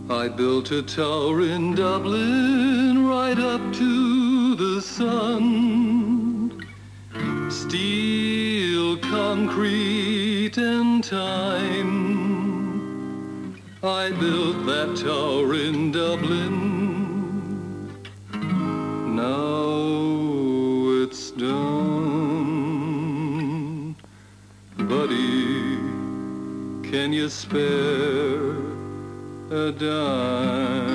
I built a tower in Dublin right up to the sun. Steel, concrete, and time. I built that tower in Dublin. Now it's done. Buddy, can you spare a dime?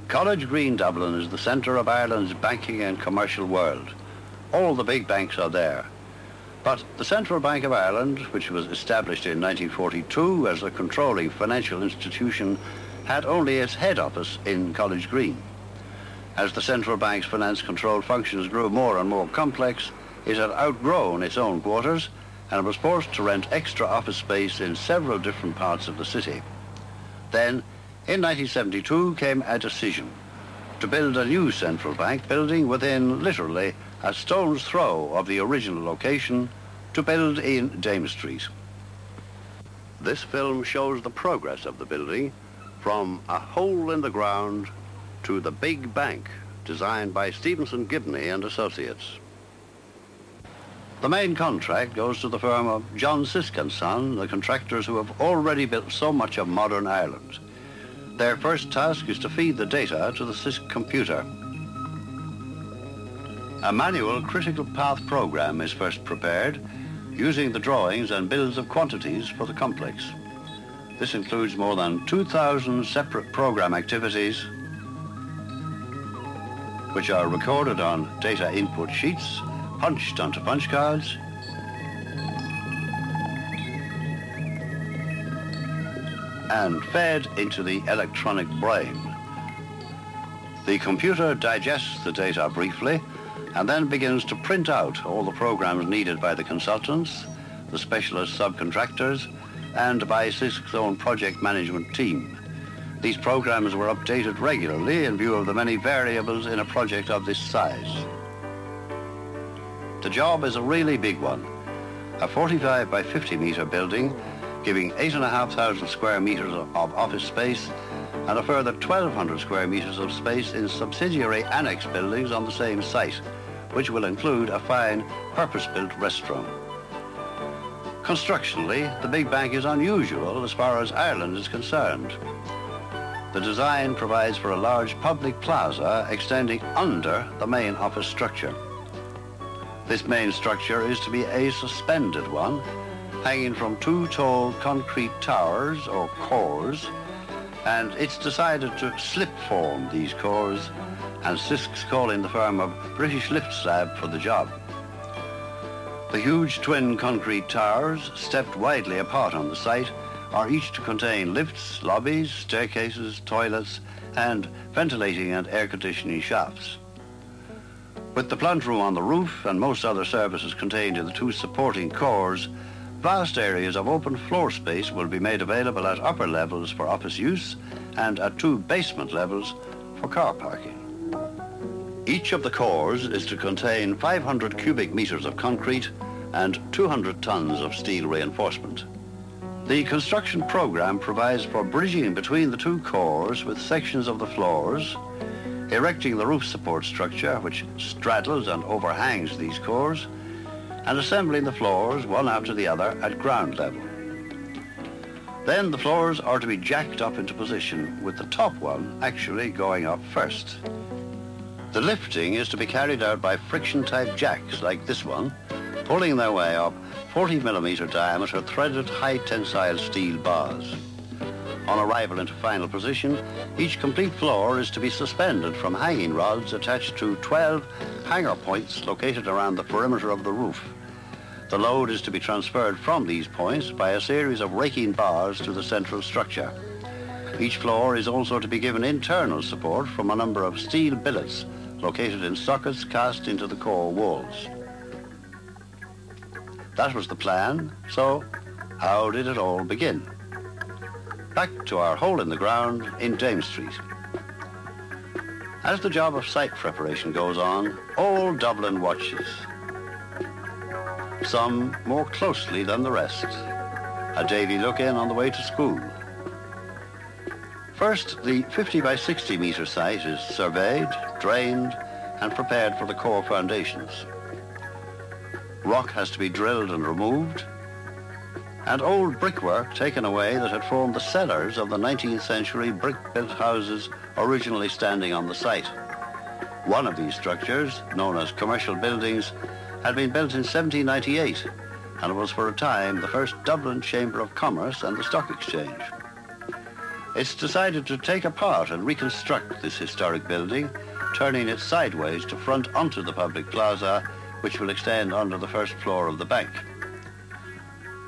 College Green, Dublin is the centre of Ireland's banking and commercial world. All the big banks are there. But the Central Bank of Ireland, which was established in 1942 as a controlling financial institution, had only its head office in College Green. As the central bank's finance control functions grew more and more complex, it had outgrown its own quarters and was forced to rent extra office space in several different parts of the city. Then, in 1972 came a decision to build a new central bank building within literally a stone's throw of the original location, to build in Dame Street. This film shows the progress of the building from a hole in the ground to the big bank designed by Stevenson Gibney and Associates. The main contract goes to the firm of John Sisk Son, the contractors who have already built so much of modern Ireland. Their first task is to feed the data to the Sisk computer. A manual critical path program is first prepared, using the drawings and bills of quantities for the complex. This includes more than 2,000 separate program activities, which are recorded on data input sheets, punched onto punch cards, and fed into the electronic brain. The computer digests the data briefly and then begins to print out all the programs needed by the consultants, the specialist subcontractors, and by Sisk's own project management team. These programs were updated regularly in view of the many variables in a project of this size. The job is a really big one. A 45 by 50 metre building giving 8,500 square metres of office space and a further 1,200 square metres of space in subsidiary annex buildings on the same site, which will include a fine purpose-built restaurant. Constructionally, the big bank is unusual as far as Ireland is concerned. The design provides for a large public plaza extending under the main office structure. This main structure is to be a suspended one, hanging from two tall concrete towers or cores, and it's decided to slip form these cores, and Sisk's calling the firm of British Lift Slab for the job. The huge twin concrete towers, stepped widely apart on the site, are each to contain lifts, lobbies, staircases, toilets, and ventilating and air conditioning shafts. With the plant room on the roof and most other services contained in the two supporting cores, vast areas of open floor space will be made available at upper levels for office use and at two basement levels for car parking. Each of the cores is to contain 500 cubic meters of concrete and 200 tons of steel reinforcement. The construction program provides for bridging between the two cores with sections of the floors, erecting the roof support structure which straddles and overhangs these cores, and assembling the floors one after the other at ground level. Then the floors are to be jacked up into position, with the top one actually going up first. The lifting is to be carried out by friction-type jacks like this one, pulling their way up 40mm diameter threaded high-tensile steel bars. On arrival into final position, each complete floor is to be suspended from hanging rods attached to 12 hanger points located around the perimeter of the roof. The load is to be transferred from these points by a series of raking bars to the central structure. Each floor is also to be given internal support from a number of steel billets located in sockets cast into the core walls. That was the plan, so how did it all begin? Back to our hole in the ground in Dame Street. As the job of site preparation goes on, all Dublin watches. Some more closely than the rest. A daily look-in on the way to school. First, the 50 by 60 metre site is surveyed, drained, and prepared for the core foundations. Rock has to be drilled and removed, and old brickwork taken away that had formed the cellars of the 19th century brick-built houses originally standing on the site. One of these structures, known as commercial buildings, had been built in 1798 and was for a time the first Dublin Chamber of Commerce and the Stock Exchange. It's decided to take apart and reconstruct this historic building, turning it sideways to front onto the public plaza, which will extend under the first floor of the bank.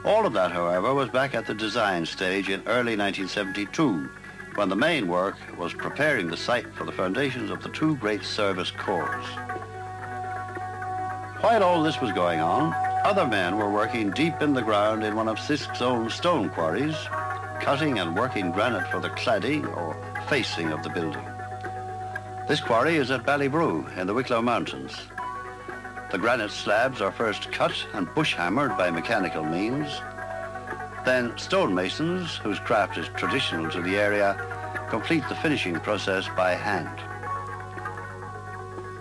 All of that, however, was back at the design stage in early 1972, when the main work was preparing the site for the foundations of the two great service cores. While all this was going on, other men were working deep in the ground in one of Sisk's own stone quarries, cutting and working granite for the cladding or facing of the building. This quarry is at Ballybrew in the Wicklow Mountains. The granite slabs are first cut and bush-hammered by mechanical means. Then stonemasons, whose craft is traditional to the area, complete the finishing process by hand.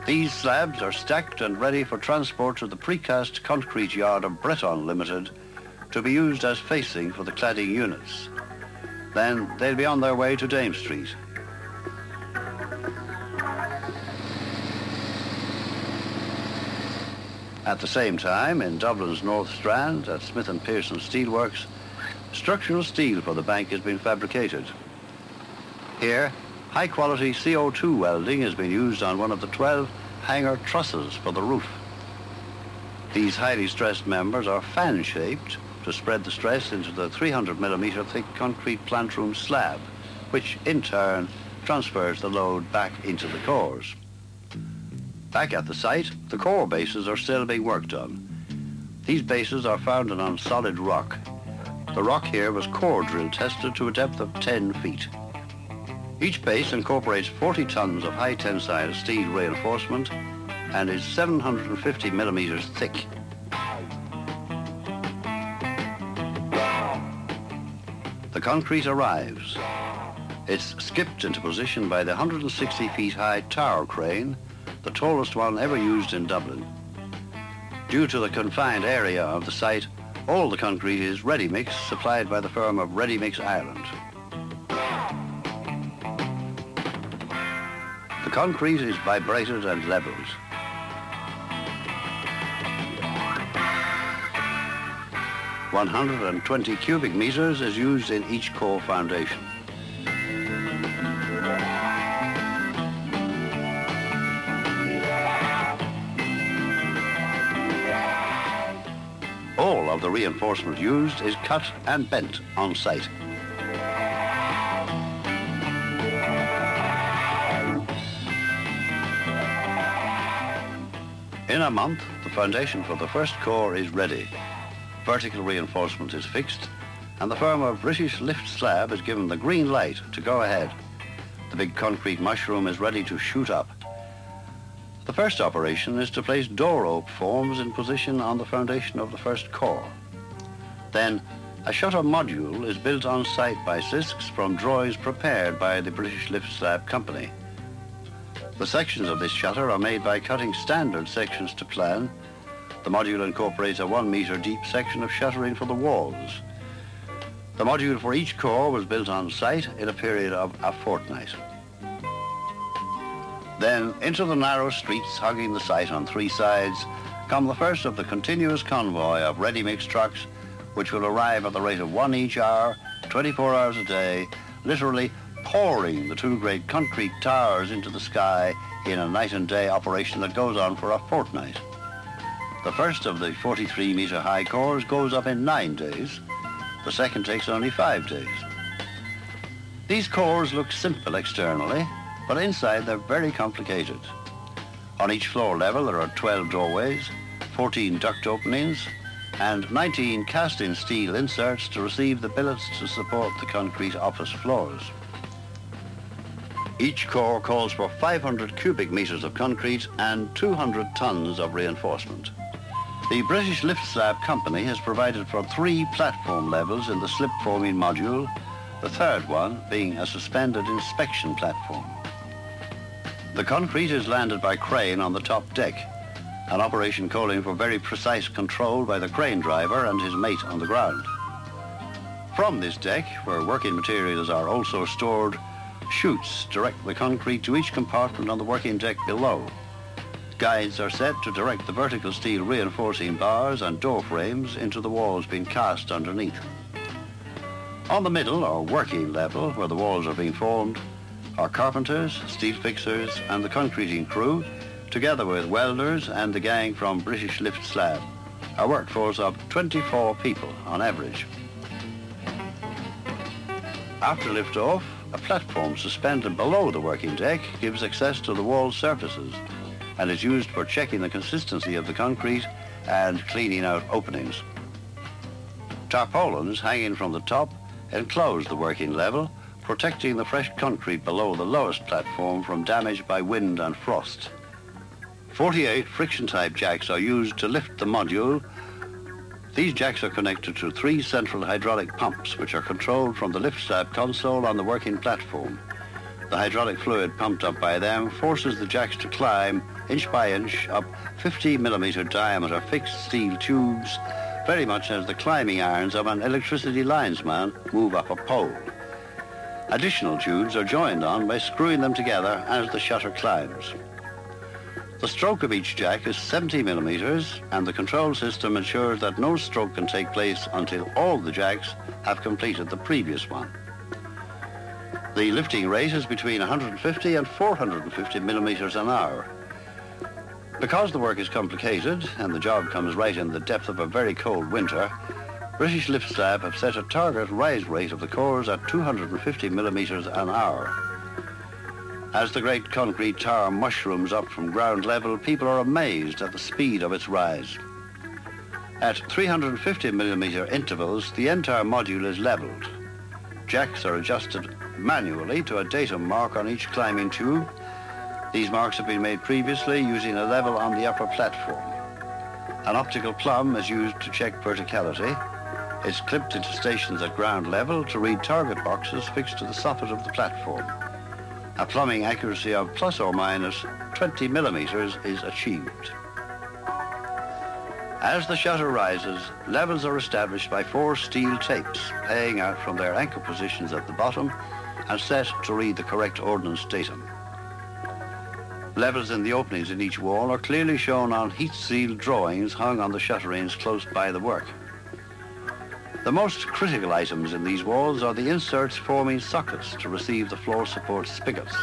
These slabs are stacked and ready for transport to the precast concrete yard of Breton Limited to be used as facing for the cladding units. Then they'll be on their way to Dame Street. At the same time, in Dublin's North Strand at Smith & Pearson Steelworks, structural steel for the bank has been fabricated. Here, high-quality CO2 welding has been used on one of the 12 hanger trusses for the roof. These highly stressed members are fan-shaped to spread the stress into the 300mm thick concrete plant room slab, which in turn transfers the load back into the cores. Back at the site, the core bases are still being worked on. These bases are founded on solid rock. The rock here was core drill tested to a depth of 10 feet. Each base incorporates 40 tons of high tensile steel reinforcement and is 750 millimeters thick. The concrete arrives. It's skipped into position by the 160 feet high tower crane, the tallest one ever used in Dublin. Due to the confined area of the site, all the concrete is ready-mix supplied by the firm of Ready Mix Ireland. The concrete is vibrated and leveled. "120 cubic meters is used in each core foundation. All of the reinforcement used is cut and bent on site. In a month, the foundation for the first core is ready. Vertical reinforcement is fixed, and the firm of British Lift Slab is given the green light to go ahead. The big concrete mushroom is ready to shoot up. The first operation is to place door ope forms in position on the foundation of the first core. Then, a shutter module is built on site by Sisks from drawings prepared by the British Lift Slab Company. The sections of this shutter are made by cutting standard sections to plan. The module incorporates a 1 meter deep section of shuttering for the walls. The module for each core was built on site in a period of a fortnight. Then, into the narrow streets hugging the site on 3 sides, come the first of the continuous convoy of ready-mix trucks, which will arrive at the rate of 1 each hour, 24 hours a day, literally pouring the 2 great concrete towers into the sky in a night and day operation that goes on for a fortnight. The first of the 43-meter high cores goes up in 9 days. The second takes only 5 days. These cores look simple externally, but inside they're very complicated. On each floor level there are 12 doorways, 14 duct openings, and 19 cast-in steel inserts to receive the billets to support the concrete office floors. Each core calls for 500 cubic meters of concrete and 200 tons of reinforcement. The British Lift Slab Company has provided for 3 platform levels in the slip forming module, the third one being a suspended inspection platform. The concrete is landed by crane on the top deck, an operation calling for very precise control by the crane driver and his mate on the ground. From this deck, where working materials are also stored, chutes direct the concrete to each compartment on the working deck below. Guides are set to direct the vertical steel reinforcing bars and door frames into the walls being cast underneath. On the middle, or working level, where the walls are being formed, are carpenters, steel fixers and the concreting crew, together with welders and the gang from British Lift Slab, a workforce of 24 people on average. After lift-off, a platform suspended below the working deck gives access to the wall surfaces and is used for checking the consistency of the concrete and cleaning out openings. Tarpaulins hanging from the top enclose the working level, protecting the fresh concrete below the lowest platform from damage by wind and frost. 48 friction-type jacks are used to lift the module. These jacks are connected to 3 central hydraulic pumps, which are controlled from the lift slab console on the working platform. The hydraulic fluid pumped up by them forces the jacks to climb, inch by inch, up 50mm diameter fixed steel tubes, very much as the climbing irons of an electricity linesman move up a pole. Additional tubes are joined on by screwing them together as the shutter climbs. The stroke of each jack is 70mm, and the control system ensures that no stroke can take place until all the jacks have completed the previous one. The lifting rate is between 150 and 450mm an hour. Because the work is complicated and the job comes right in the depth of a very cold winter, British Lift Slab have set a target rise rate of the cores at 250mm an hour. As the great concrete tower mushrooms up from ground level, people are amazed at the speed of its rise. At 350mm intervals, the entire module is leveled. Jacks are adjusted manually to a datum mark on each climbing tube. These marks have been made previously using a level on the upper platform. An optical plumb is used to check verticality. It's clipped into stations at ground level to read target boxes fixed to the soffit of the platform. A plumbing accuracy of plus or minus 20mm is achieved. As the shutter rises, levels are established by 4 steel tapes paying out from their anchor positions at the bottom and set to read the correct ordnance datum. Levels in the openings in each wall are clearly shown on heat-sealed drawings hung on the shutterings close by the work. The most critical items in these walls are the inserts forming sockets to receive the floor support spigots.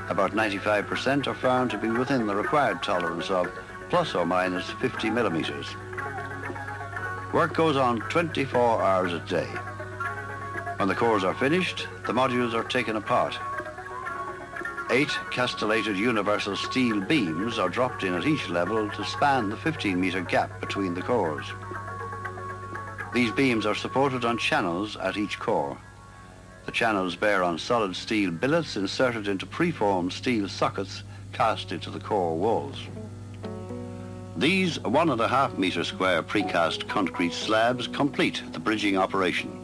About 95% are found to be within the required tolerance of plus or minus 50mm. Work goes on 24 hours a day. When the cores are finished, the modules are taken apart. 8 castellated universal steel beams are dropped in at each level to span the 15-meter gap between the cores. These beams are supported on channels at each core. The channels bear on solid steel billets inserted into preformed steel sockets cast into the core walls. These 1.5-meter square precast concrete slabs complete the bridging operation.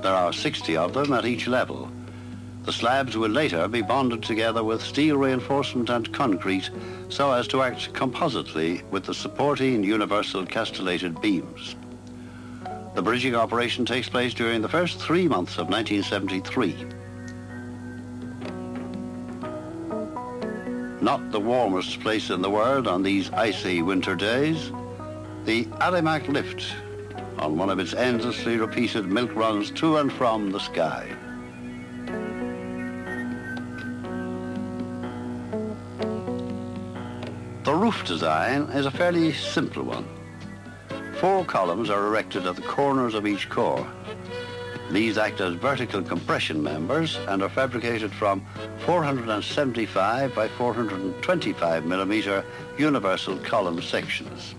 There are 60 of them at each level. The slabs will later be bonded together with steel reinforcement and concrete so as to act compositely with the supporting universal castellated beams. The bridging operation takes place during the first 3 months of 1973. Not the warmest place in the world on these icy winter days, the Alimac lift on one of its endlessly repeated milk runs to and from the sky. The roof design is a fairly simple one. 4 columns are erected at the corners of each core. These act as vertical compression members and are fabricated from 475 by 425mm universal column sections.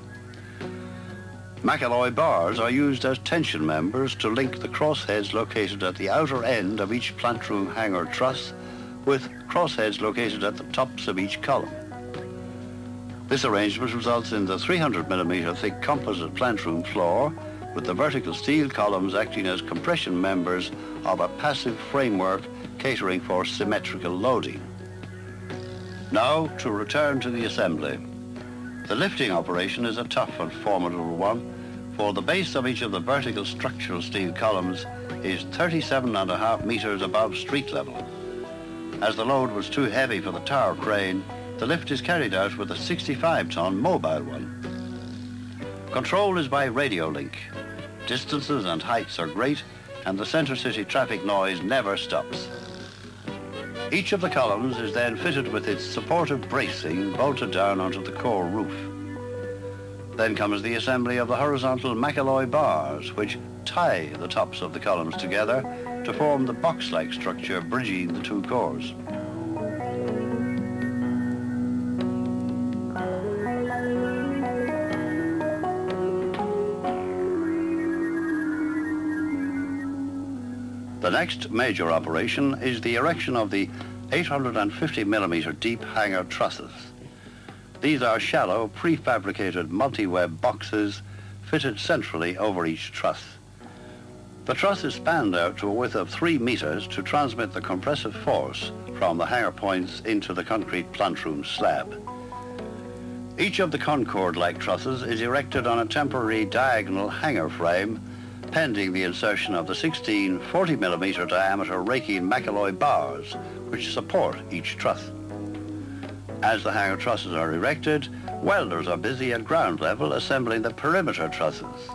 McAlloy bars are used as tension members to link the crossheads located at the outer end of each plantroom hanger truss with crossheads located at the tops of each column. This arrangement results in the 300mm thick composite plantroom floor with the vertical steel columns acting as compression members of a passive framework catering for symmetrical loading. Now to return to the assembly. The lifting operation is a tough and formidable one, for the base of each of the vertical structural steel columns is 37.5 meters above street level. As the load was too heavy for the tower crane, the lift is carried out with a 65-ton mobile one. Control is by radio link. Distances and heights are great, and the centre city traffic noise never stops. Each of the columns is then fitted with its supportive bracing bolted down onto the core roof. Then comes the assembly of the horizontal McAloy bars, which tie the tops of the columns together to form the box-like structure bridging the two cores. The next major operation is the erection of the 850mm deep hanger trusses. These are shallow, prefabricated multi-web boxes fitted centrally over each truss. The truss is spanned out to a width of 3 meters to transmit the compressive force from the hanger points into the concrete plant room slab. Each of the Concord-like trusses is erected on a temporary diagonal hanger frame pending the insertion of the 16 40mm diameter raking McAloy bars which support each truss. As the hanger trusses are erected, welders are busy at ground level assembling the perimeter trusses.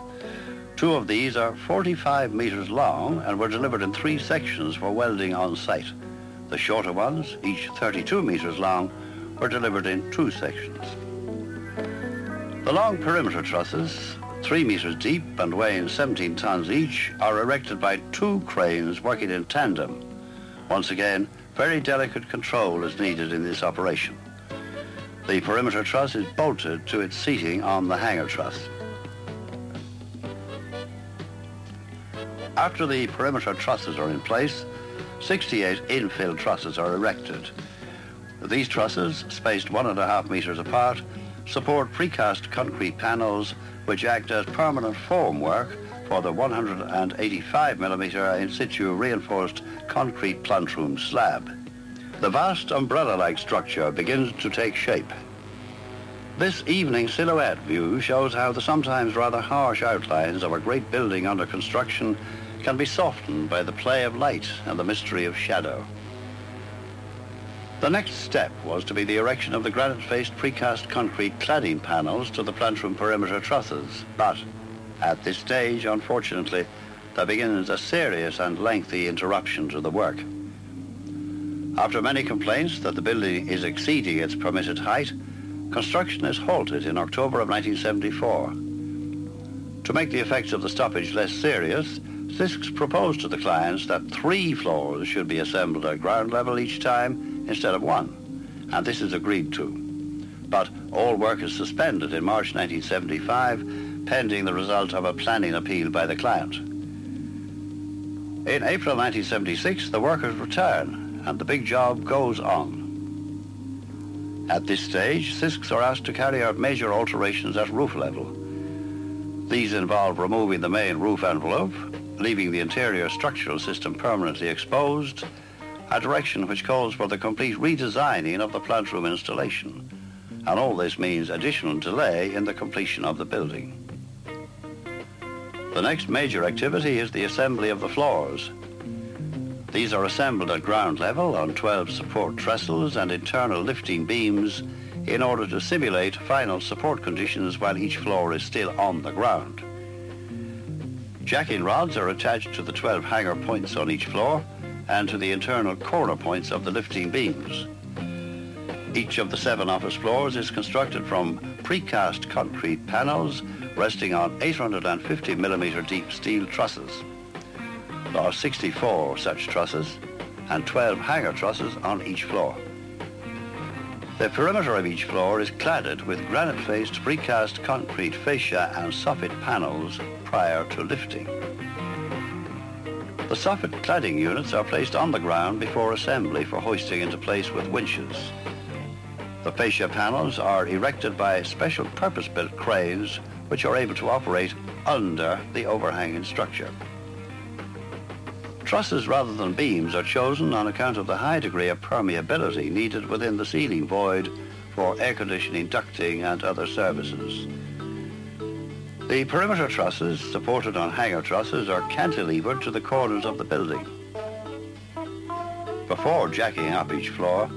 2 of these are 45 meters long and were delivered in 3 sections for welding on site. The shorter ones, each 32 meters long, were delivered in 2 sections. The long perimeter trusses, 3 meters deep and weighing 17 tons each, are erected by 2 cranes working in tandem. Once again, very delicate control is needed in this operation. The perimeter truss is bolted to its seating on the hanger truss. After the perimeter trusses are in place, 68 infill trusses are erected. These trusses, spaced 1.5 meters apart, support precast concrete panels which act as permanent formwork for the 185mm in situ reinforced concrete plant room slab. The vast umbrella-like structure begins to take shape. This evening silhouette view shows how the sometimes rather harsh outlines of a great building under construction can be softened by the play of light and the mystery of shadow. The next step was to be the erection of the granite-faced precast concrete cladding panels to the plant room perimeter trusses, but at this stage, unfortunately, there begins a serious and lengthy interruption to the work. After many complaints that the building is exceeding its permitted height, construction is halted in October of 1974. To make the effects of the stoppage less serious, Sisk proposed to the clients that 3 floors should be assembled at ground level each time instead of 1, and this is agreed to. But all work is suspended in March 1975, pending the result of a planning appeal by the client. In April 1976, the workers return, and the big job goes on. At this stage, Sisks are asked to carry out major alterations at roof level. These involve removing the main roof envelope, leaving the interior structural system permanently exposed, a direction which calls for the complete redesigning of the plant room installation. And all this means additional delay in the completion of the building. The next major activity is the assembly of the floors. These are assembled at ground level on 12 support trestles and internal lifting beams in order to simulate final support conditions while each floor is still on the ground. Jacking rods are attached to the 12 hanger points on each floor and to the internal corner points of the lifting beams. Each of the 7 office floors is constructed from precast concrete panels resting on 850mm deep steel trusses. There are 64 such trusses and 12 hanger trusses on each floor. The perimeter of each floor is cladded with granite-faced precast concrete fascia and soffit panels prior to lifting. The soffit cladding units are placed on the ground before assembly for hoisting into place with winches. The fascia panels are erected by special purpose-built cranes which are able to operate under the overhanging structure. Trusses rather than beams are chosen on account of the high degree of permeability needed within the ceiling void for air conditioning, ducting and other services. The perimeter trusses, supported on hanger trusses, are cantilevered to the corners of the building. Before jacking up each floor,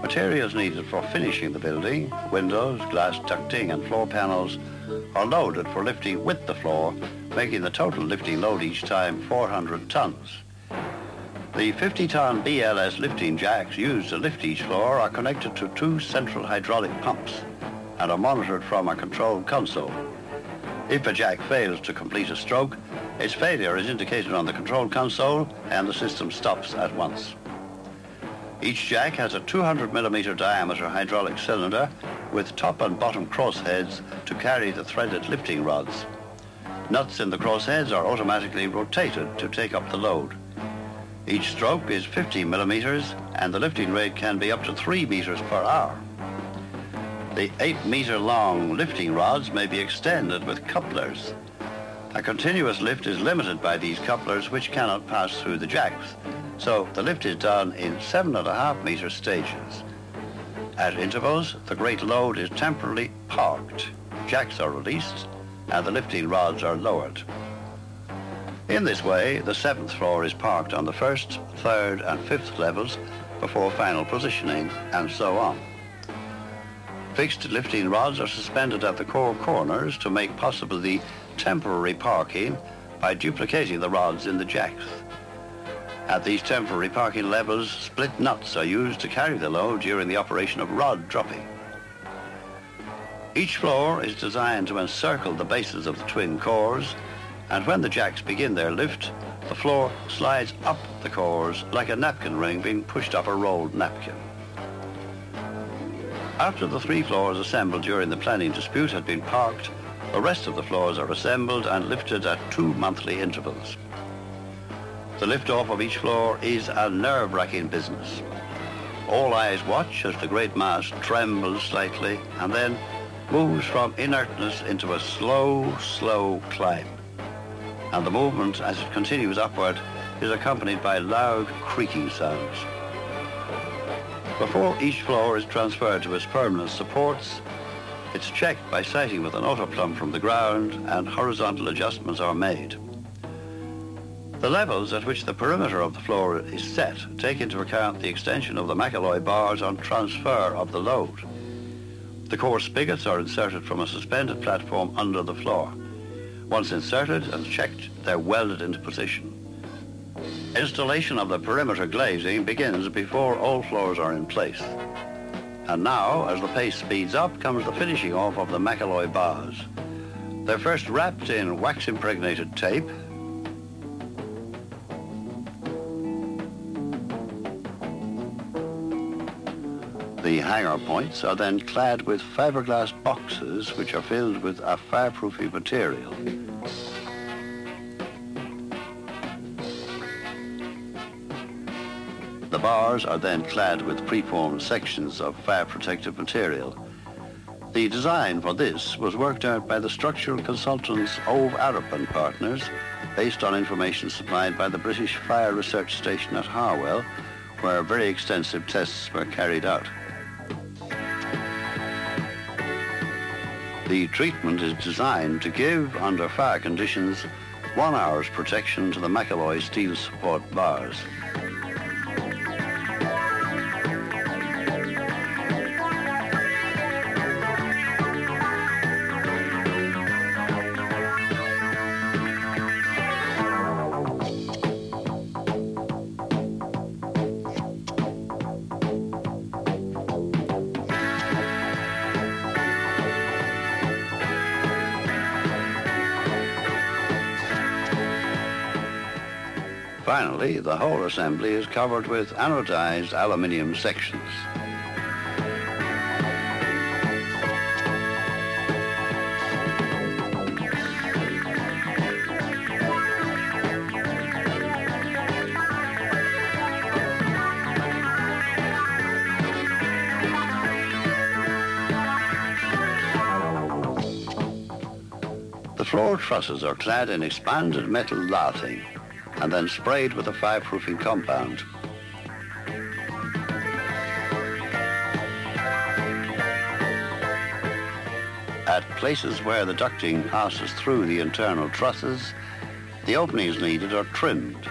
materials needed for finishing the building, windows, glass ducting and floor panels, are loaded for lifting with the floor, making the total lifting load each time 400 tons. The 50-ton BLS lifting jacks used to lift each floor are connected to two central hydraulic pumps and are monitored from a control console. If a jack fails to complete a stroke, its failure is indicated on the control console and the system stops at once. Each jack has a 200mm diameter hydraulic cylinder with top and bottom crossheads to carry the threaded lifting rods. Nuts in the crossheads are automatically rotated to take up the load. Each stroke is 50mm and the lifting rate can be up to 3 meters per hour. The 8-meter-long lifting rods may be extended with couplers. A continuous lift is limited by these couplers, which cannot pass through the jacks, so the lift is done in 7.5-meter stages. At intervals, the great load is temporarily parked. Jacks are released and the lifting rods are lowered. In this way, the 7th floor is parked on the 1st, 3rd and 5th levels before final positioning, and so on. Fixed lifting rods are suspended at the core corners to make possible the temporary parking by duplicating the rods in the jacks. At these temporary parking levels, split nuts are used to carry the load during the operation of rod dropping. Each floor is designed to encircle the bases of the twin cores, and when the jacks begin their lift, the floor slides up the cores like a napkin ring being pushed up a rolled napkin. After the 3 floors assembled during the planning dispute had been parked, the rest of the floors are assembled and lifted at 2 monthly intervals. The lift-off of each floor is a nerve-wracking business. All eyes watch as the great mass trembles slightly and then moves from inertness into a slow climb. And the movement, as it continues upward, is accompanied by loud creaking sounds. Before each floor is transferred to its permanent supports, it's checked by sighting with an autoplumb from the ground and horizontal adjustments are made. The levels at which the perimeter of the floor is set take into account the extension of the McAloy bars on transfer of the load. The core spigots are inserted from a suspended platform under the floor. Once inserted and checked, they're welded into position. Installation of the perimeter glazing begins before all floors are in place. And now, as the pace speeds up, comes the finishing off of the McAloy bars. They're first wrapped in wax-impregnated tape, the hanger points are then clad with fiberglass boxes which are filled with a fireproofing material. The bars are then clad with preformed sections of fire protective material. The design for this was worked out by the structural consultants Ove Arup and Partners, based on information supplied by the British Fire Research Station at Harwell, where very extensive tests were carried out. The treatment is designed to give, under fire conditions, 1 hour's protection to the McAloy steel support bars. Finally, the whole assembly is covered with anodized aluminium sections. The floor trusses are clad in expanded metal lathing and then sprayed with a fireproofing compound. At places where the ducting passes through the internal trusses, the openings needed are trimmed.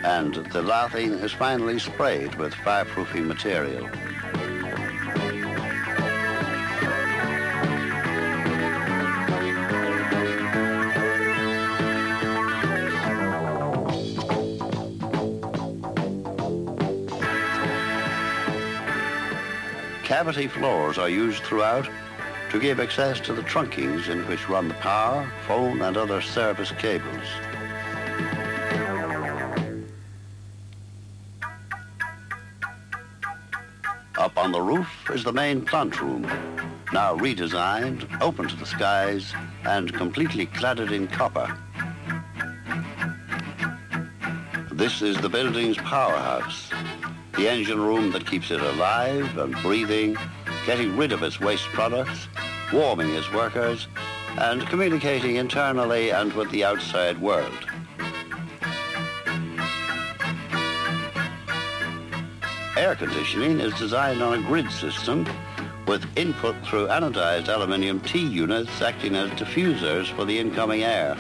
And the lathing is finally sprayed with fireproofing material. Cavity floors are used throughout to give access to the trunkings in which run the power, phone and other service cables. Up on the roof is the main plant room, now redesigned, open to the skies and completely cladded in copper. This is the building's powerhouse, the engine room that keeps it alive and breathing, getting rid of its waste products, warming its workers, and communicating internally and with the outside world. Air conditioning is designed on a grid system with input through anodized aluminium T units acting as diffusers for the incoming air.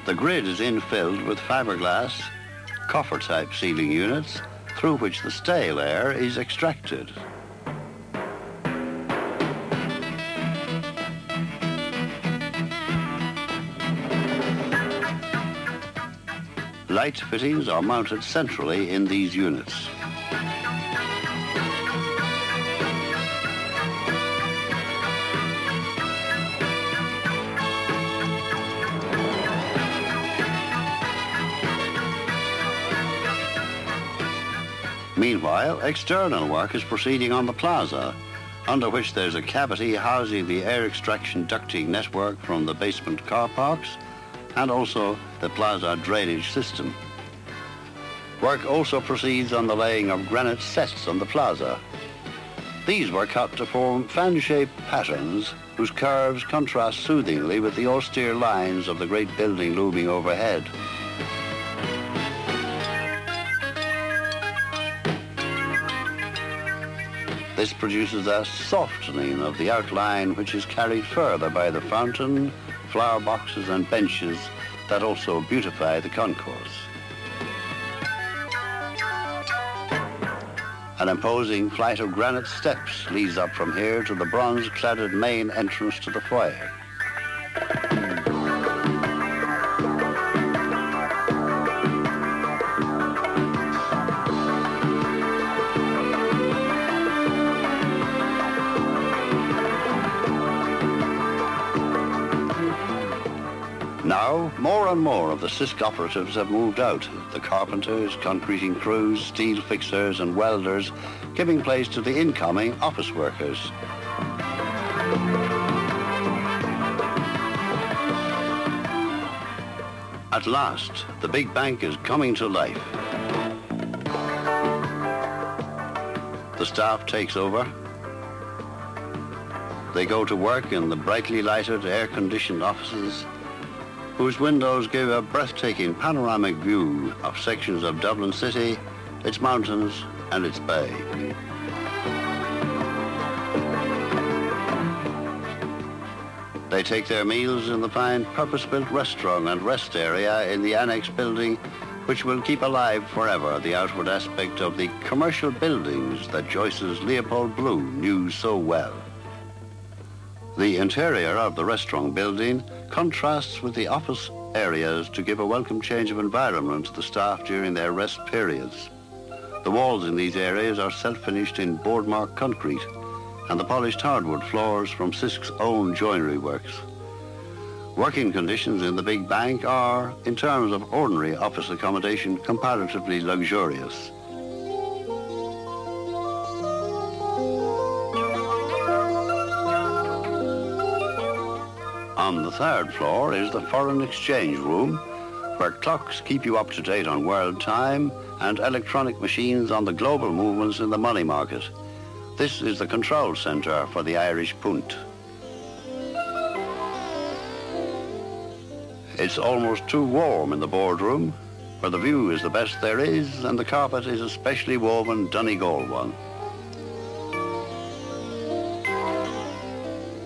The grid is infilled with fiberglass, coffer-type sealing units through which the stale air is extracted. Light fittings are mounted centrally in these units. Meanwhile, external work is proceeding on the plaza, under which there's a cavity housing the air extraction ducting network from the basement car parks and also the plaza drainage system. Work also proceeds on the laying of granite sets on the plaza. These were cut to form fan-shaped patterns whose curves contrast soothingly with the austere lines of the great building looming overhead. This produces a softening of the outline which is carried further by the fountain, flower boxes and benches that also beautify the concourse. An imposing flight of granite steps leads up from here to the bronze-cladded main entrance to the foyer. Now, more and more of the Sisk operatives have moved out. The carpenters, concreting crews, steel fixers and welders, giving place to the incoming office workers. At last, the big bank is coming to life. The staff takes over. They go to work in the brightly lighted, air-conditioned offices, whose windows give a breathtaking panoramic view of sections of Dublin City, its mountains and its bay. They take their meals in the fine purpose-built restaurant and rest area in the annex building, which will keep alive forever the outward aspect of the commercial buildings that Joyce's Leopold Bloom knew so well. The interior of the restaurant building contrasts with the office areas to give a welcome change of environment to the staff during their rest periods. The walls in these areas are self-finished in boardmark concrete and the polished hardwood floors from Sisk's own joinery works. Working conditions in the big bank are, in terms of ordinary office accommodation, comparatively luxurious. On the third floor is the foreign exchange room, where clocks keep you up to date on world time and electronic machines on the global movements in the money market. This is the control centre for the Irish punt. It's almost too warm in the boardroom, where the view is the best there is and the carpet is a specially woven Donegal one.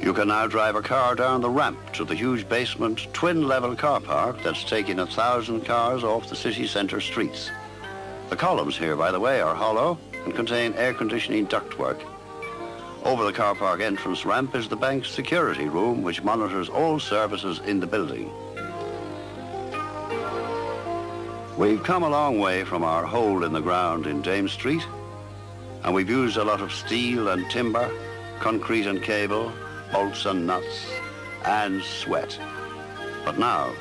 You can now drive a car down the ramp to the huge basement twin-level car park that's taking 1,000 cars off the city centre streets. The columns here, by the way, are hollow and contain air conditioning ductwork. Over the car park entrance ramp is the bank's security room, which monitors all services in the building. We've come a long way from our hole in the ground in Dame Street, and we've used a lot of steel and timber, concrete and cable, bolts and nuts, and sweat. But now,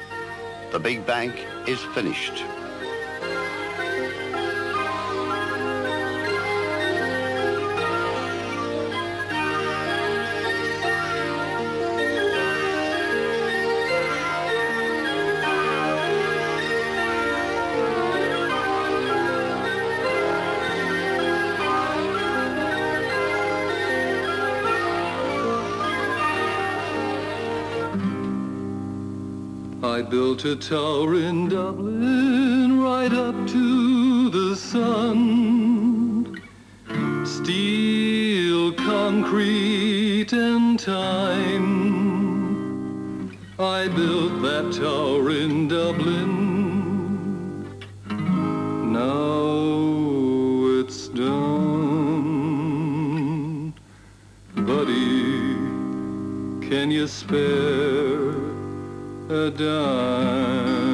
the big bank is finished. I built a tower in Dublin right up to the sun. Steel, concrete, and time. I built that tower in Dublin. Now it's done. Buddy, can you spare a dime?